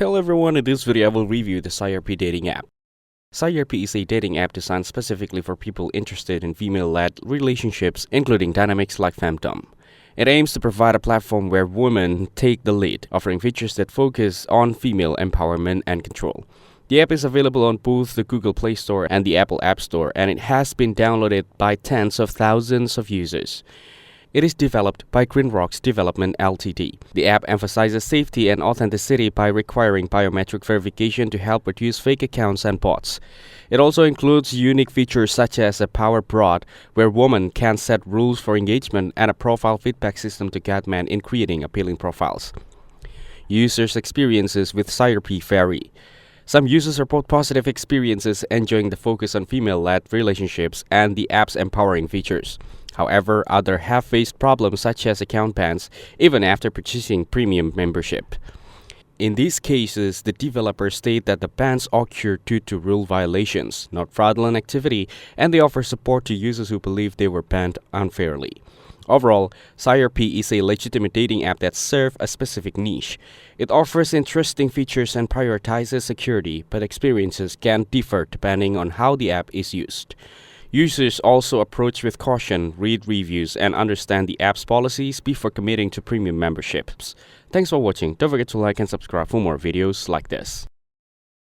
Hello everyone, in this video I will review the Chyrpe Dating App. Chyrpe is a dating app designed specifically for people interested in female-led relationships, including dynamics like femdom. It aims to provide a platform where women take the lead, offering features that focus on female empowerment and control. The app is available on both the Google Play Store and the Apple App Store, and it has been downloaded by tens of thousands of users. It is developed by Greenrocks Development Ltd. The app emphasizes safety and authenticity by requiring biometric verification to help reduce fake accounts and bots. It also includes unique features such as a power broad, where women can set rules for engagement, and a profile feedback system to guide men in creating appealing profiles. Users' experiences with Chyrpe vary. Some users report positive experiences enjoying the focus on female-led relationships and the app's empowering features. However, others have faced problems such as account bans even after purchasing premium membership. In these cases, the developers state that the bans occurred due to rule violations, not fraudulent activity, and they offer support to users who believe they were banned unfairly. Overall, Chyrpe is a legitimate dating app that serves a specific niche. It offers interesting features and prioritizes security, but experiences can differ depending on how the app is used. Users also approach with caution, read reviews, and understand the app's policies before committing to premium memberships. Thanks for watching. Don't forget to like and subscribe for more videos like this.